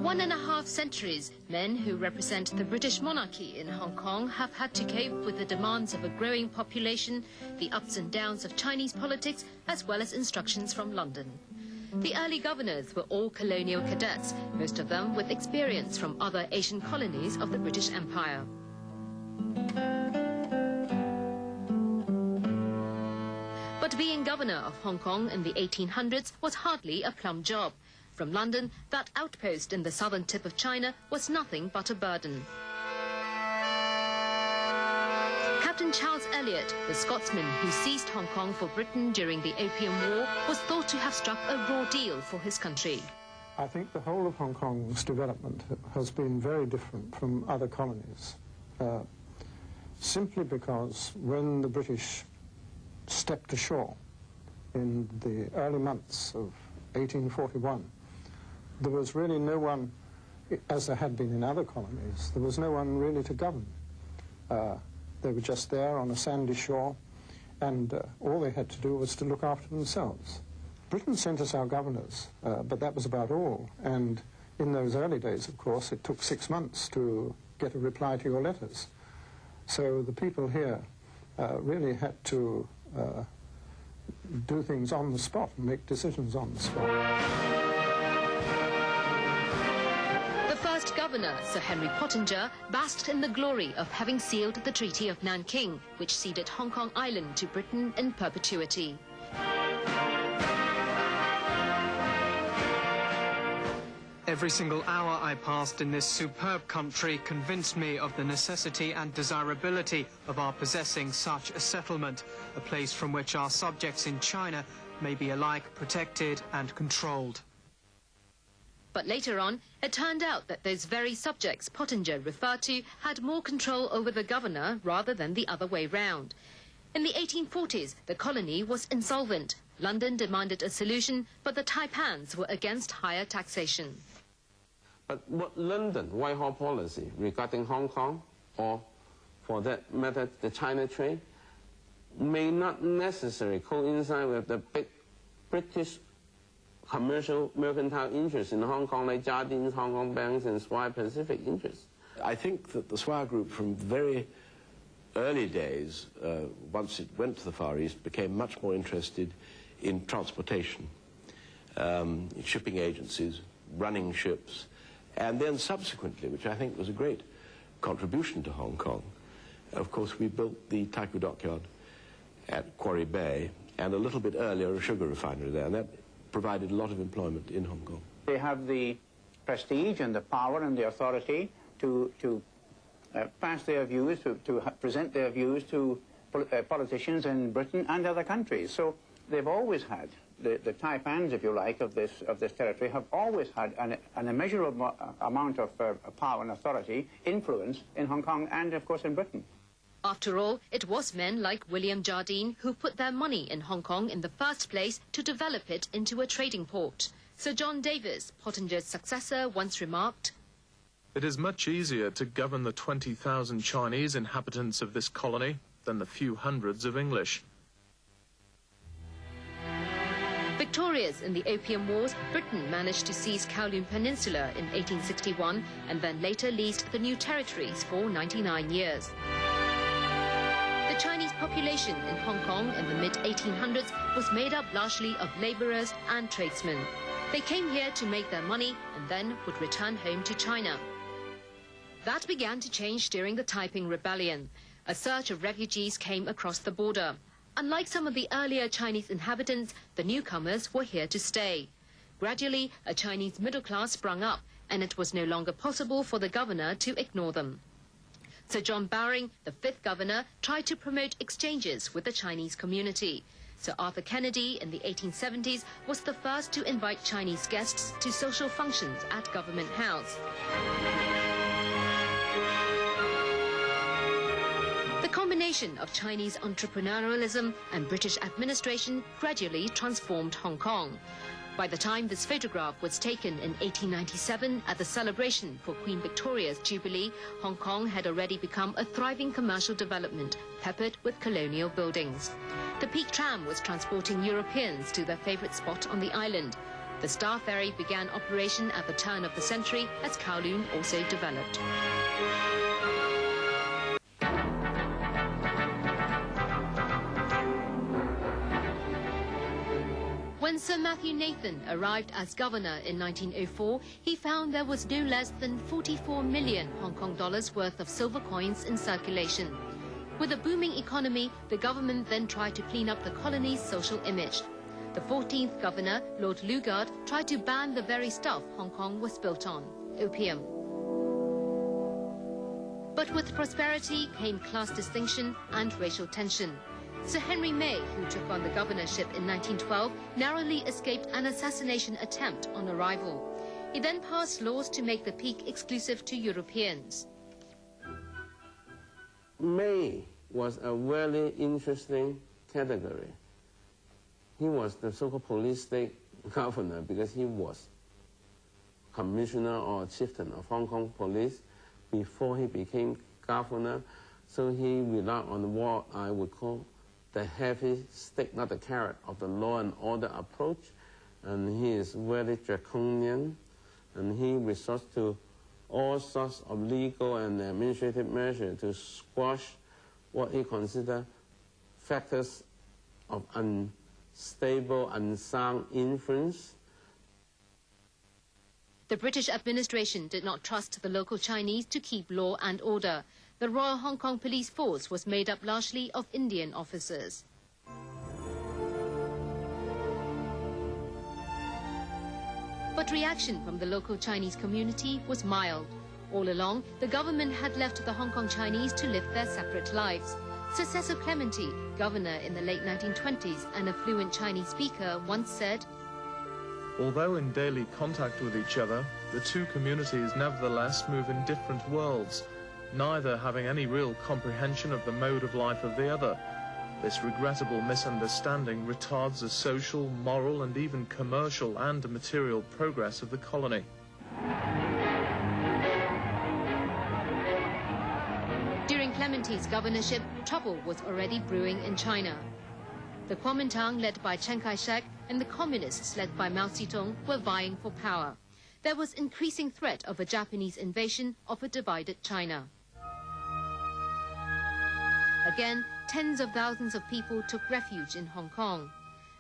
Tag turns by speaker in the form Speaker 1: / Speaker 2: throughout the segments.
Speaker 1: 1.5 centuries, men who represent the British monarchy in Hong Kong have had to cope with the demands of a growing population, the ups and downs of Chinese politics, as well as instructions from London. The early governors were all colonial cadets, most of them with experience from other Asian colonies of the British Empire. But being governor of Hong Kong in the 1800s was hardly a plum job. From London, that outpost in the southern tip of China was nothing but a burden. Captain Charles Elliot, the Scotsman who seized Hong Kong for Britain during the Opium War, was thought to have struck a raw deal for his country.
Speaker 2: I think the whole of Hong Kong's development has been very different from other colonies, simply because when the British stepped ashore in the early months of 1841, there was really no one, as there had been in other colonies, there was no one really to govern. They were just there on a sandy shore, and all they had to do was to look after themselves. Britain sent us our governors, but that was about all. And in those early days, of course, it took 6 months to get a reply to your letters. So the people here really had to do things on the spot and make decisions on the spot.
Speaker 1: Governor Sir Henry Pottinger basked in the glory of having sealed the Treaty of Nanking, which ceded Hong Kong Island to Britain in perpetuity.
Speaker 3: Every single hour I passed in this superb country convinced me of the necessity and desirability of our possessing such a settlement, a place from which our subjects in China may be alike protected and controlled.
Speaker 1: But later on, it turned out that those very subjects Pottinger referred to had more control over the governor rather than the other way round. In the 1840s, the colony was insolvent. London demanded a solution, but the taipans were against higher taxation.
Speaker 4: But what London Whitehall policy regarding Hong Kong, or for that matter the China trade, may not necessarily coincide with the big British commercial mercantile interests in Hong Kong, like Jardine's Hong Kong Banks and Swire Pacific interests.
Speaker 5: I think that the Swire Group from very early days, once it went to the Far East, became much more interested in transportation, shipping agencies, running ships, and then subsequently, which I think was a great contribution to Hong Kong, of course we built the Taikoo Dockyard at Quarry Bay, and a little bit earlier a sugar refinery there, and that provided a lot of employment in Hong Kong.
Speaker 6: They have the prestige and the power and the authority to pass their views, to present their views to politicians in Britain and other countries. So they've always had, the taipans, if you like, of this territory, have always had an immeasurable amount of power and authority, influence in Hong Kong and, of course, in Britain.
Speaker 1: After all, it was men like William Jardine who put their money in Hong Kong in the first place to develop it into a trading port. Sir John Davis, Pottinger's successor, once remarked,
Speaker 7: "It is much easier to govern the 20,000 Chinese inhabitants of this colony than the few hundreds of English."
Speaker 1: Victorious in the Opium Wars, Britain managed to seize Kowloon Peninsula in 1861 and then later leased the new territories for 99 years. The Chinese population in Hong Kong in the mid-1800s was made up largely of labourers and tradesmen. They came here to make their money and then would return home to China. That began to change during the Taiping Rebellion. A surge of refugees came across the border. Unlike some of the earlier Chinese inhabitants, the newcomers were here to stay. Gradually, a Chinese middle class sprung up, and it was no longer possible for the governor to ignore them. Sir John Bowring, the 5th governor, tried to promote exchanges with the Chinese community. Sir Arthur Kennedy in the 1870s was the first to invite Chinese guests to social functions at Government House. The combination of Chinese entrepreneurialism and British administration gradually transformed Hong Kong. By the time this photograph was taken in 1897 at the celebration for Queen Victoria's Jubilee, Hong Kong had already become a thriving commercial development, peppered with colonial buildings. The Peak Tram was transporting Europeans to their favourite spot on the island. The Star Ferry began operation at the turn of the century as Kowloon also developed. When Sir Matthew Nathan arrived as governor in 1904, he found there was no less than 44 million Hong Kong dollars worth of silver coins in circulation. With a booming economy, the government then tried to clean up the colony's social image. The 14th governor, Lord Lugard, tried to ban the very stuff Hong Kong was built on, opium. But with prosperity came class distinction and racial tension. Sir Henry May, who took on the governorship in 1912, narrowly escaped an assassination attempt on arrival. He then passed laws to make the peak exclusive to Europeans.
Speaker 4: May was a very interesting category. He was the so-called police state governor because he was commissioner or chieftain of Hong Kong police before he became governor. So he relied on what I would call the heavy stick, not the carrot, of the law and order approach. And he is very draconian, and he resorts to all sorts of legal and administrative measures to squash what he considers factors of unstable, unsound influence.
Speaker 1: The British administration did not trust the local Chinese to keep law and order. The Royal Hong Kong Police Force was made up largely of Indian officers. But reaction from the local Chinese community was mild. All along, the government had left the Hong Kong Chinese to live their separate lives. Sir Cecil Clementi, governor in the late 1920s and a fluent Chinese speaker, once said,
Speaker 7: Although in daily contact with each other, the two communities nevertheless move in different worlds, neither having any real comprehension of the mode of life of the other. This regrettable misunderstanding retards the social, moral, and even commercial and material progress of the colony.
Speaker 1: During Clementi's governorship, trouble was already brewing in China. The Kuomintang, led by Chiang Kai-shek, and the Communists, led by Mao Zedong, were vying for power. There was increasing threat of a Japanese invasion of a divided China. Again, tens of thousands of people took refuge in Hong Kong.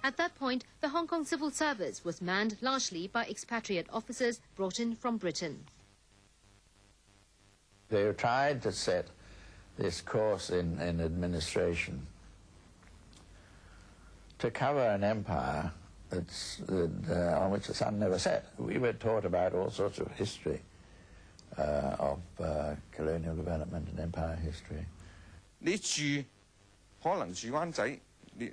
Speaker 1: At that point, the Hong Kong civil service was manned largely by expatriate officers brought in from Britain.
Speaker 8: They tried to set this course in administration to cover an empire on which the sun never set. We were taught about all sorts of history of colonial development and empire history.
Speaker 9: 你住可能住灣仔，你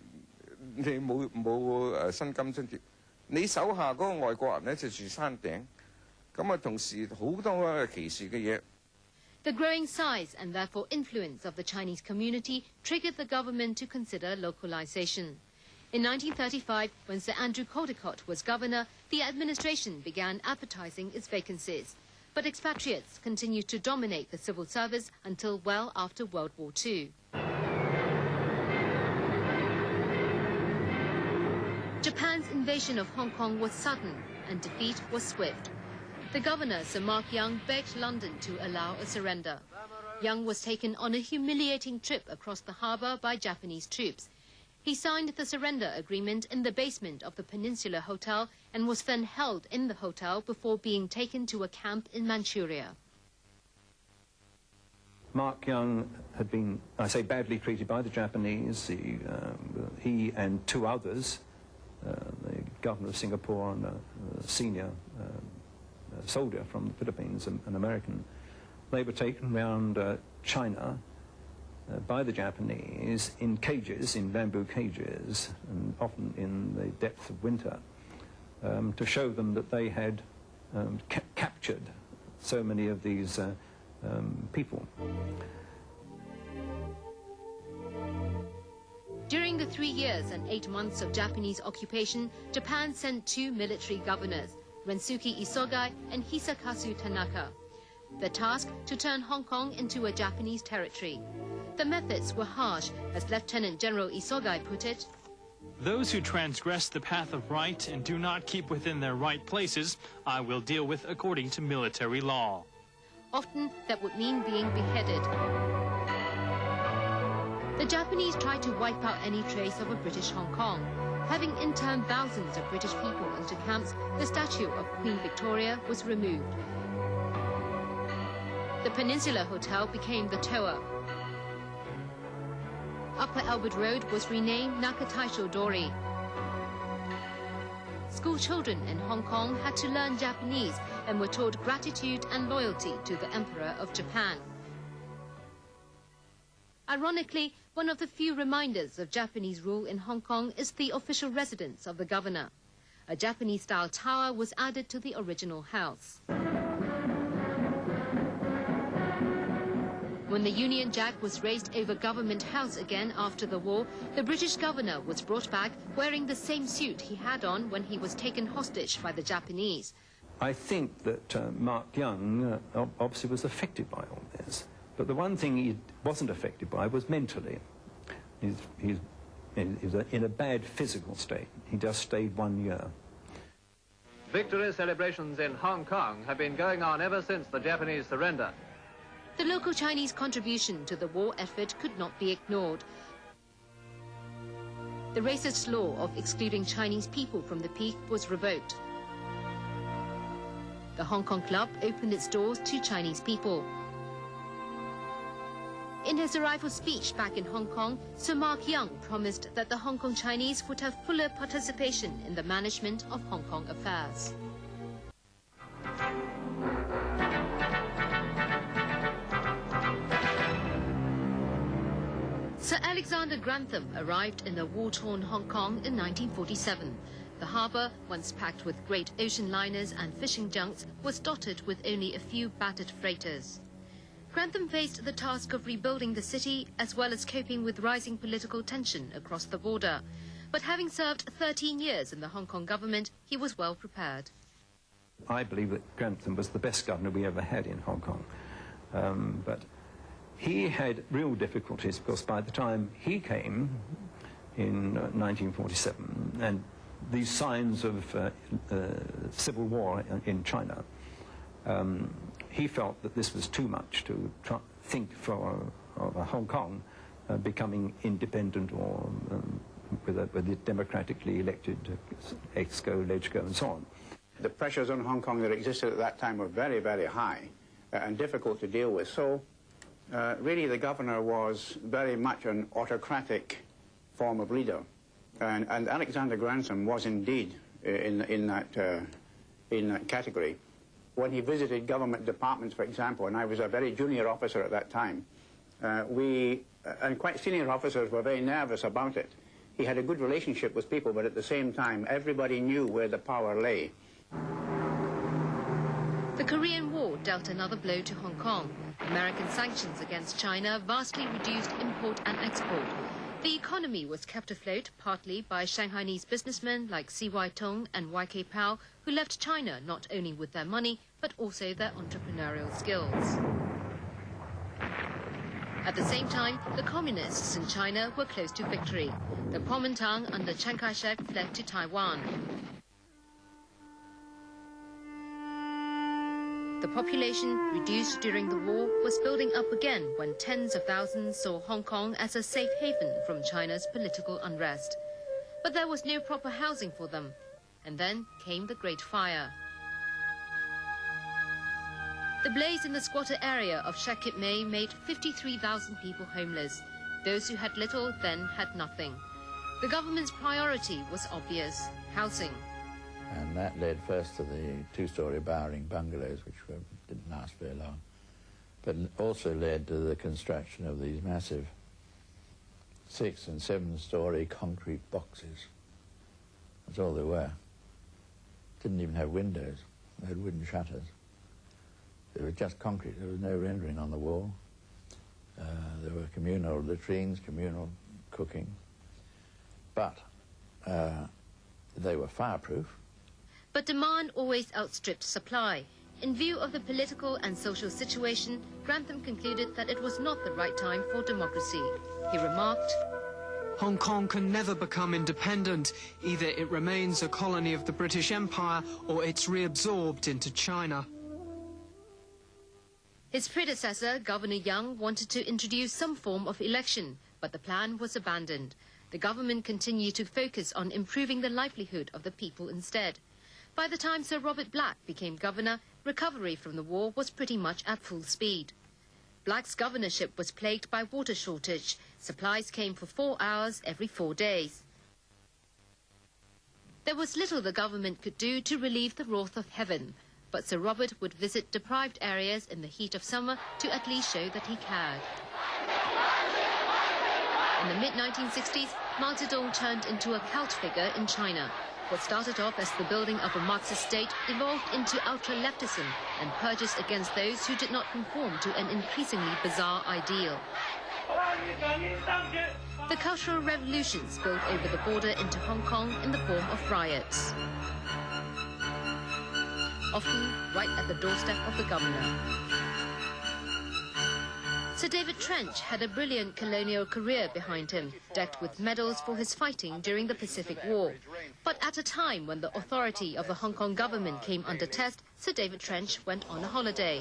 Speaker 9: 冇薪金津貼，你手下嗰個外國人咧就住山頂，咁啊同時好多歧視嘅嘢。
Speaker 1: The growing size and therefore influence of the Chinese community triggered the government to consider localization. In 1935, when Sir Andrew Caldecott was governor, the administration began advertising its vacancies. But expatriates continued to dominate the civil service until well after World War II. Japan's invasion of Hong Kong was sudden and defeat was swift. The governor, Sir Mark Young, begged London to allow a surrender. Young was taken on a humiliating trip across the harbour by Japanese troops. He signed the surrender agreement in the basement of the Peninsula Hotel and was then held in the hotel before being taken to a camp in Manchuria.
Speaker 10: Mark Young had been, I say, badly treated by the Japanese. He and two others, the governor of Singapore and a senior soldier from the Philippines, an American, they were taken around China by the Japanese in cages, in bamboo cages, and often in the depth of winter, to show them that they had captured so many of these people.
Speaker 1: During the 3 years and 8 months of Japanese occupation, Japan sent 2 military governors, Rensuke Isogai and Hisakazu Tanaka. The task to turn Hong Kong into a Japanese territory. The methods were harsh, as Lieutenant General Isogai put it.
Speaker 11: Those who transgress the path of right and do not keep within their right places, I will deal with according to military law.
Speaker 1: Often that would mean being beheaded. The Japanese tried to wipe out any trace of a British Hong Kong. Having interned thousands of British people into camps, the statue of Queen Victoria was removed. The Peninsula Hotel became the Tower. Upper Albert Road was renamed Nakataisho Dori. School children in Hong Kong had to learn Japanese and were taught gratitude and loyalty to the Emperor of Japan. Ironically, one of the few reminders of Japanese rule in Hong Kong is the official residence of the governor. A Japanese-style tower was added to the original house. When the Union Jack was raised over Government House again after the war, the British governor was brought back wearing the same suit he had on when he was taken hostage by the Japanese.
Speaker 10: I think that Mark Young obviously was affected by all this. But the one thing he wasn't affected by was mentally. He's in a bad physical state. He just stayed 1 year.
Speaker 12: Victory celebrations in Hong Kong have been going on ever since the Japanese surrender.
Speaker 1: The local Chinese contribution to the war effort could not be ignored. The racist law of excluding Chinese people from the peak was revoked. The Hong Kong Club opened its doors to Chinese people. In his arrival speech back in Hong Kong, Sir Mark Young promised that the Hong Kong Chinese would have fuller participation in the management of Hong Kong affairs. Sir Alexander Grantham arrived in the war-torn Hong Kong in 1947. The harbour, once packed with great ocean liners and fishing junks, was dotted with only a few battered freighters. Grantham faced the task of rebuilding the city as well as coping with rising political tension across the border. But having served 13 years in the Hong Kong government, he was well prepared.
Speaker 10: I believe that Grantham was the best governor we ever had in Hong Kong. But he had real difficulties because by the time he came in 1947, and these signs of civil war in China, he felt that this was too much to think of Hong Kong becoming independent or with a democratically elected EXCO, LegCo and so on.
Speaker 6: The pressures on Hong Kong that existed at that time were very, very high and difficult to deal with. So really the governor was very much an autocratic form of leader. And Alexander Grantham was indeed in that category. When he visited government departments, for example, and I was a very junior officer at that time, and quite senior officers were very nervous about it. He had a good relationship with people, but at the same time, everybody knew where the power lay.
Speaker 1: The Korean War dealt another blow to Hong Kong. American sanctions against China vastly reduced import and export. The economy was kept afloat partly by Shanghainese businessmen like C.Y. Tung and Y.K. Pao, who left China not only with their money, but also their entrepreneurial skills. At the same time, the communists in China were close to victory. The Kuomintang under Chiang Kai-shek fled to Taiwan. The population, reduced during the war, was building up again when tens of thousands saw Hong Kong as a safe haven from China's political unrest. But there was no proper housing for them. And then came the Great Fire. The blaze in the squatter area of Shek Kip Mei made 53,000 people homeless. Those who had little then had nothing. The government's priority was obvious: housing.
Speaker 8: And that led first to the two-storey Bowring bungalows, which didn't last very long, but also led to the construction of these massive 6- and 7-storey concrete boxes. That's all they were. Didn't even have windows. They had wooden shutters. They were just concrete. There was no rendering on the wall. There were communal latrines, communal cooking. But they were fireproof.
Speaker 1: But demand always outstripped supply. In view of the political and social situation, Grantham concluded that it was not the right time for democracy. He remarked,
Speaker 3: Hong Kong can never become independent. Either it remains a colony of the British Empire or it's reabsorbed into China.
Speaker 1: His predecessor, Governor Young, wanted to introduce some form of election, but the plan was abandoned. The government continued to focus on improving the livelihood of the people instead. By the time Sir Robert Black became governor, recovery from the war was pretty much at full speed. Black's governorship was plagued by water shortage. Supplies came for 4 hours every 4 days. There was little the government could do to relieve the wrath of heaven, but Sir Robert would visit deprived areas in the heat of summer to at least show that he cared. In the mid-1960s, Mao Zedong turned into a cult figure in China. What started off as the building of a Marxist state evolved into ultra-leftism and purges against those who did not conform to an increasingly bizarre ideal. The Cultural Revolution spilled over the border into Hong Kong in the form of riots, often right at the doorstep of the governor. Sir David Trench had a brilliant colonial career behind him, decked with medals for his fighting during the Pacific War. But at a time when the authority of the Hong Kong government came under test, Sir David Trench went on a holiday.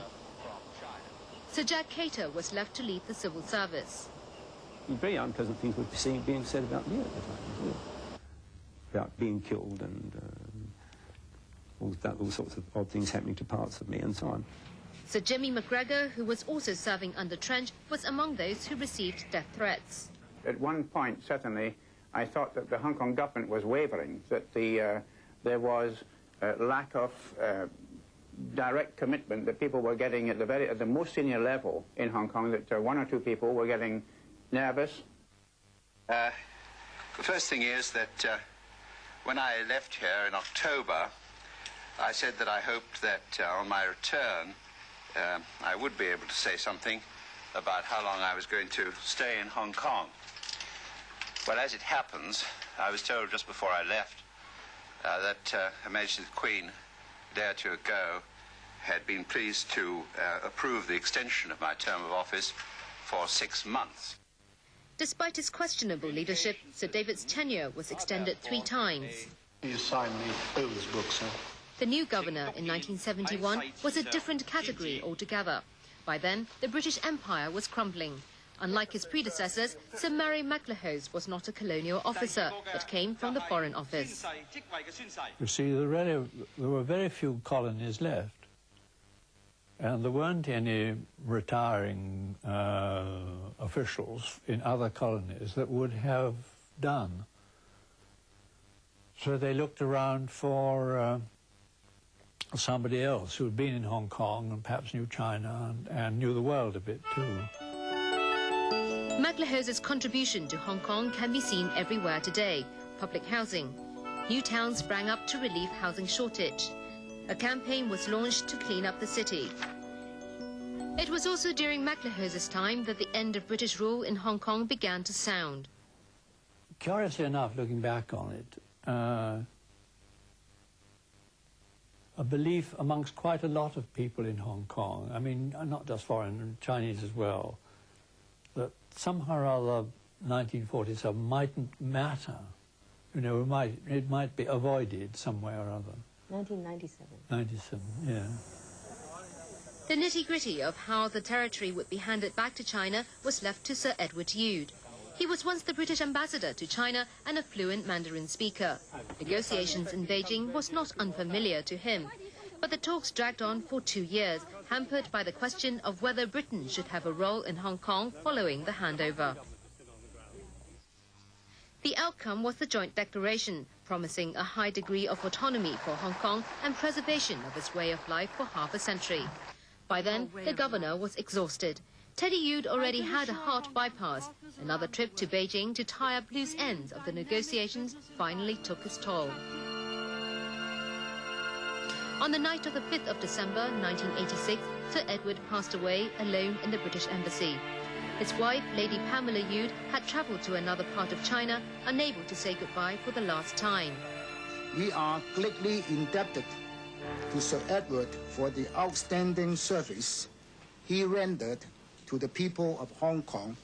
Speaker 1: Sir Jack Cater was left to lead the civil service.
Speaker 10: Very unpleasant things were being said about me at the time, about being killed and all sorts of odd things happening to parts of me and so on.
Speaker 1: Sir Jimmy McGregor, who was also serving under Trench, was among those who received death threats.
Speaker 6: At one point, certainly, I thought that the Hong Kong government was wavering, that there was a lack of direct commitment that people were getting at the most senior level in Hong Kong, that one or two people were getting nervous.
Speaker 13: The first thing is that when I left here in October, I said that I hoped that on my return I would be able to say something about how long I was going to stay in Hong Kong. Well, as it happens, I was told just before I left that Her Majesty the Queen, a day or two ago, had been pleased to approve the extension of my term of office for 6 months.
Speaker 1: Despite his questionable leadership, Sir David's tenure was extended 3 times.
Speaker 14: You signed me those books, sir.
Speaker 1: The new governor in 1971 was a different category altogether. By then, the British Empire was crumbling. Unlike his predecessors, Sir Murray MacLehose was not a colonial officer, but came from the Foreign Office.
Speaker 8: You see, there were very few colonies left, and there weren't any retiring officials in other colonies that would have done. So they looked around for somebody else who had been in Hong Kong and perhaps knew China and knew the world a bit too.
Speaker 1: MacLehose's contribution to Hong Kong can be seen everywhere today. Public housing. New towns sprang up to relieve housing shortage. A campaign was launched to clean up the city. It was also during MacLehose's time that the end of British rule in Hong Kong began to sound.
Speaker 8: Curiously enough, looking back on it, a belief amongst quite a lot of people in Hong Kong, I mean, not just foreign, Chinese as well, that somehow or other 1947 mightn't matter. You know, it might be avoided some way or other.
Speaker 15: 1997.
Speaker 8: 97, yeah.
Speaker 1: The nitty-gritty of how the territory would be handed back to China was left to Sir Edward Youd. He was once the British ambassador to China and a fluent Mandarin speaker. Negotiations in Beijing was not unfamiliar to him. But the talks dragged on for 2 years, hampered by the question of whether Britain should have a role in Hong Kong following the handover. The outcome was the joint declaration, promising a high degree of autonomy for Hong Kong and preservation of its way of life for half a century. By then, the governor was exhausted. Teddy Youd already had a heart bypass. Another trip to Beijing to tie up loose ends of the negotiations finally took its toll. On the night of the 5th of December 1986, Sir Edward passed away alone in the British Embassy. His wife, Lady Pamela Youd, had travelled to another part of China, unable to say goodbye for the last time.
Speaker 16: We are greatly indebted to Sir Edward for the outstanding service he rendered to the people of Hong Kong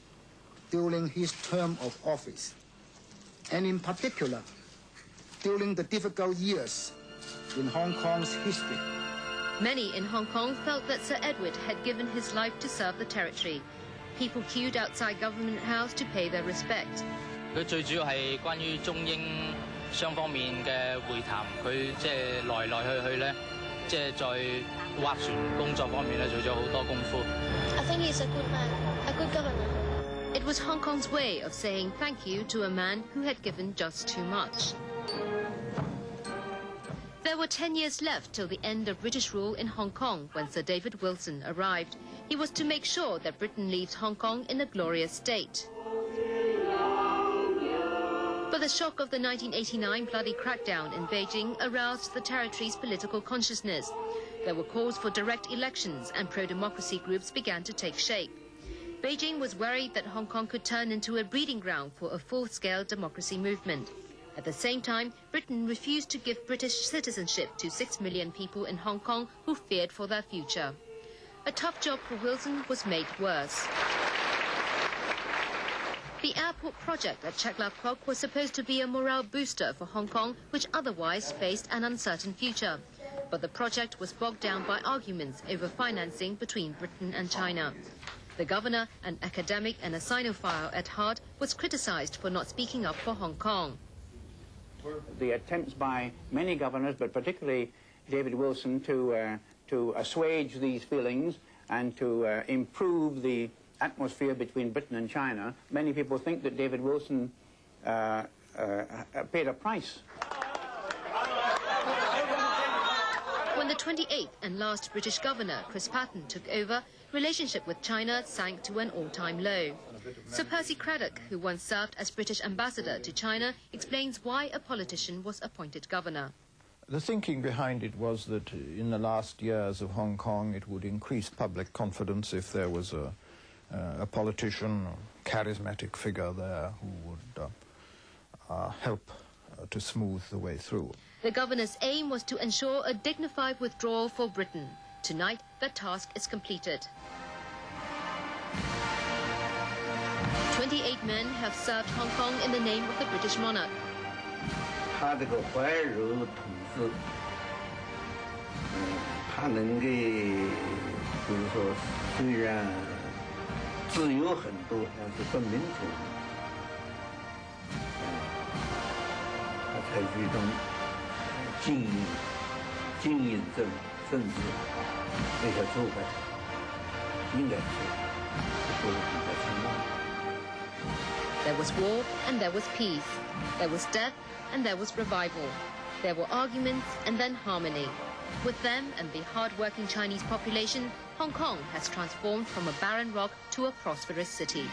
Speaker 16: during his term of office. and in particular, during the difficult years in Hong Kong's history.
Speaker 1: Many in Hong Kong felt that Sir Edward had given his life to serve the territory. People queued outside Government House to pay their respect.
Speaker 15: 佢最主要係關於中英雙方面嘅會談，佢即係來來去去咧，即係在斡旋工作方面咧做咗好多功夫。
Speaker 17: I think he's a good man, a good governor.
Speaker 1: It was Hong Kong's way of saying thank you to a man who had given just too much. There were 10 years left till the end of British rule in Hong Kong when Sir David Wilson arrived. He was to make sure that Britain leaves Hong Kong in a glorious state. But the shock of the 1989 bloody crackdown in Beijing aroused the territory's political consciousness. There were calls for direct elections and pro-democracy groups began to take shape. Beijing was worried that Hong Kong could turn into a breeding ground for a full-scale democracy movement. At the same time, Britain refused to give British citizenship to 6 million people in Hong Kong who feared for their future. A tough job for Wilson was made worse. The airport project at Chek Lap Kok was supposed to be a morale booster for Hong Kong, which otherwise faced an uncertain future. But the project was bogged down by arguments over financing between Britain and China. The governor, an academic and a Sinophile at heart, was criticised for not speaking up for Hong Kong.
Speaker 6: The attempts by many governors, but particularly David Wilson, to assuage these feelings and to improve the atmosphere between Britain and China, many people think that David Wilson paid a price.
Speaker 1: When the 28th and last British governor, Chris Patten, took over, relationship with China sank to an all-time low. Sir Percy Craddock, who once served as British ambassador to China, explains why a politician was appointed governor.
Speaker 18: The thinking behind it was that in the last years of Hong Kong, it would increase public confidence if there was a politician, a charismatic figure there who would help to smooth the way through.
Speaker 1: The governor's aim was to ensure a dignified withdrawal for Britain. Tonight, the task is completed. 28 men have served Hong Kong in the name of the British monarch.
Speaker 19: 他这个怀柔统治，他能给，就是说，虽然自由很多，但是不民主。他采取一种经营政治那些做法，应该是都是比较成功。
Speaker 1: There was war and there was peace. There was death and there was revival. There were arguments and then harmony. With them and the hard-working Chinese population, Hong Kong has transformed from a barren rock to a prosperous city.